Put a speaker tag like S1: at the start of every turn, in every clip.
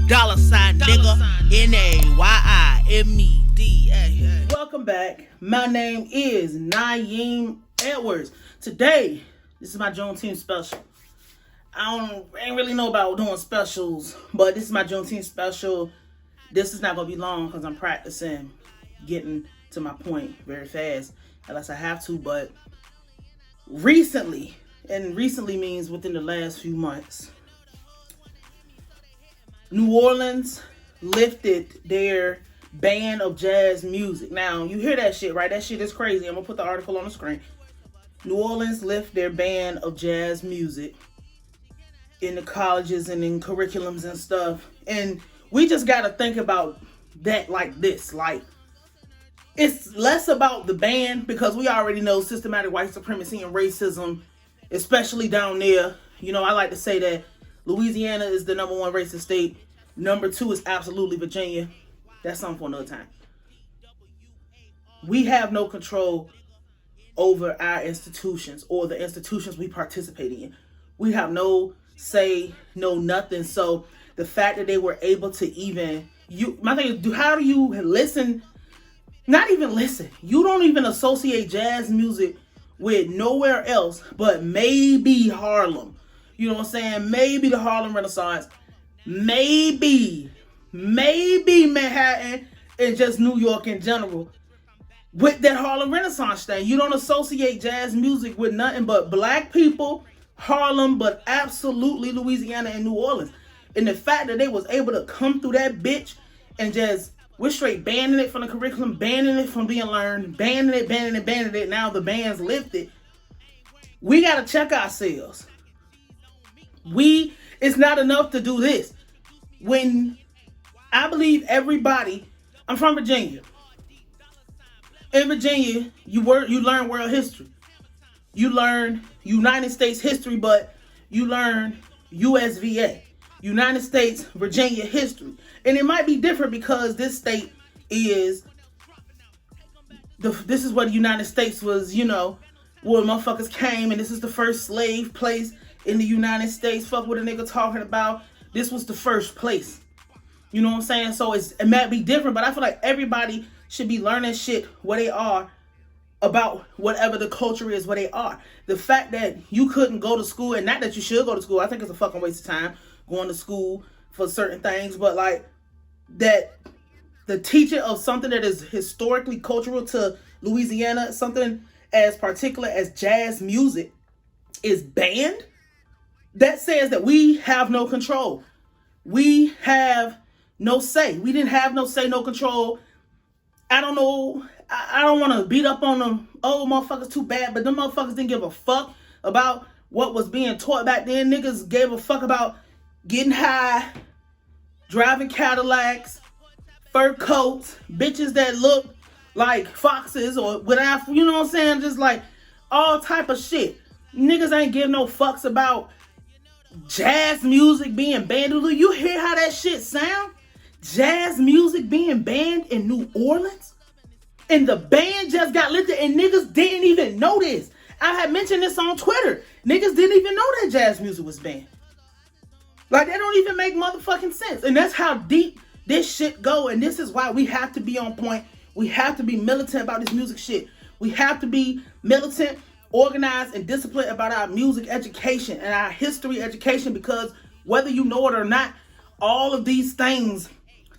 S1: dollar sign, nigga. Nayim.
S2: Welcome back. My name is Nayim Edwards. Today, this is my Juneteenth special. I ain't really know about doing specials, but this is my Juneteenth special. This is not gonna be long because I'm practicing getting to my point very fast, unless I have to. But recently, and recently means within the last few months, New Orleans lifted their ban of jazz music. Now, you hear that shit, right? That shit is crazy. I'm gonna put the article on the screen. New Orleans lift their ban of jazz music in the colleges and in curriculums and stuff. And we just gotta think about that like this. Like, it's less about the ban, because we already know systematic white supremacy and racism, especially down there. You know, I like to say that Louisiana is the number one racist state. Number two is absolutely Virginia. That's something for another time. We have no control over our institutions or the institutions we participate in. We have no say, no nothing. So the fact that they were able to even, my thing is, how do you listen? Not even listen. You don't even associate jazz music with nowhere else but maybe Harlem. You know what I'm saying? Maybe the Harlem Renaissance. Maybe Manhattan, and just New York in general. With that Harlem Renaissance thing, you don't associate jazz music with nothing but black people, Harlem, but absolutely Louisiana and New Orleans. And the fact that they was able to come through that bitch and just, we're straight banning it from the curriculum, banning it from being learned, banning it. Now the ban's lifted. We gotta check ourselves. It's not enough to do this. When I believe everybody, I'm from Virginia. In Virginia, you learn world history. You learn United States history, but you learn USVA, United States Virginia history. And it might be different because this state is, this is where the United States was, you know, where motherfuckers came, and this is the first slave place in the United States. Fuck what a nigga talking about. This was the first place. You know what I'm saying? So it might be different, but I feel like everybody should be learning shit where they are about whatever the culture is where they are. The fact that you couldn't go to school, and not that you should go to school, I think it's a fucking waste of time going to school for certain things, but like that the teaching of something that is historically cultural to Louisiana, something as particular as jazz music, is banned. That says that we have no control. We have no say. We didn't have no say, no control. I don't know. I don't want to beat up on them. Oh, motherfuckers too bad. But them motherfuckers didn't give a fuck about what was being taught back then. Niggas gave a fuck about getting high, driving Cadillacs, fur coats, bitches that look like foxes or without, you know what I'm saying? Just like all type of shit. Niggas ain't give no fucks about jazz music being banned. You hear how that shit sound? Jazz music being banned in New Orleans? And the ban just got lifted, and niggas didn't even know this. I had mentioned this on Twitter. Niggas didn't even know that jazz music was banned. Like, that don't even make motherfucking sense. And that's how deep this shit go. And this is why we have to be on point. We have to be militant about this music shit. We have to be militant, organized, and disciplined about our music education and our history education, because whether you know it or not, all of these things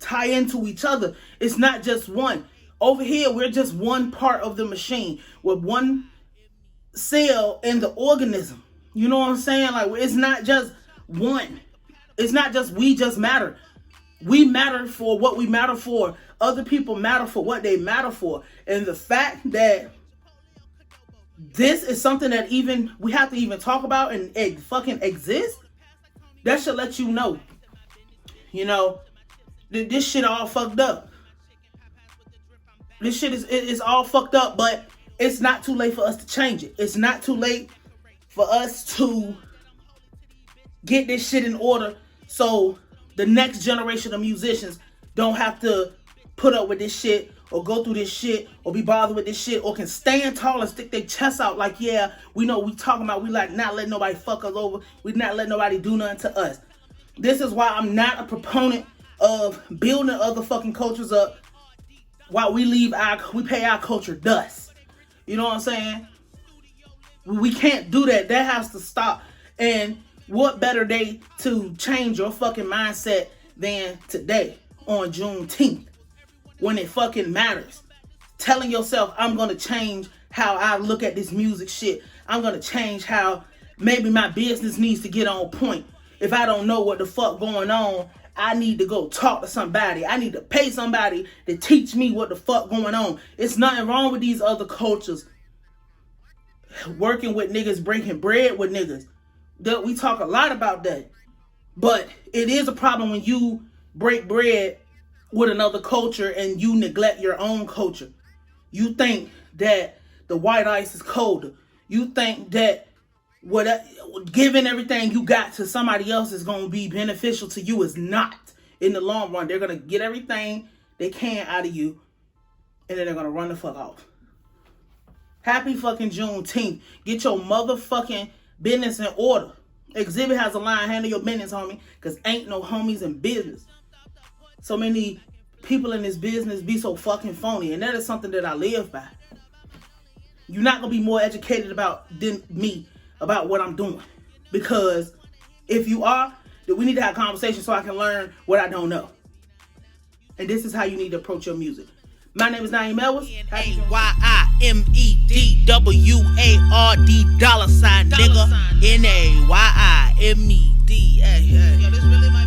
S2: tie into each other. It's not just one. Over here, we're just one part of the machine. We're one cell in the organism. You know what I'm saying? Like, it's not just one. It's not just we just matter. We matter for what we matter for. Other people matter for what they matter for. And the fact that this is something that even we have to even talk about and it fucking exists, that should let you know, you know, this shit all fucked up. This shit is all fucked up, but it's not too late for us to change it. It's not too late for us to get this shit in order so the next generation of musicians don't have to put up with this shit or go through this shit or be bothered with this shit, or can stand tall and stick their chests out like, yeah, we know what we talking about. We like not letting nobody fuck us over. We not letting nobody do nothing to us. This is why I'm not a proponent of building other fucking cultures up while we pay our culture dust. You know what I'm saying? We can't do that. That has to stop. And what better day to change your fucking mindset than today on Juneteenth, when it fucking matters. Telling yourself, I'm going to change how I look at this music shit. I'm going to change how maybe my business needs to get on point. If I don't know what the fuck going on, I need to go talk to somebody. I need to pay somebody to teach me what the fuck going on. It's nothing wrong with these other cultures working with niggas, breaking bread with niggas. We talk a lot about that. But it is a problem when you break bread with another culture and you neglect your own culture. You think that the white ice is colder. You think that giving everything you got to somebody else is going to be beneficial to you. Is not. In the long run, they're going to get everything they can out of you, and then they're going to run the fuck off. Happy fucking Juneteenth. Get your motherfucking business in order. Exhibit has a line, handle your business, homie, because ain't no homies in business. So many people in this business be so fucking phony, and that is something that I live by. You're not going to be more educated than me about what I'm doing. Because if you are, then we need to have a conversation so I can learn what I don't know. And this is how you need to approach your music. My name is Nayim.
S1: Nayimeward, $, nigga. Nayimmed. Yo, this really my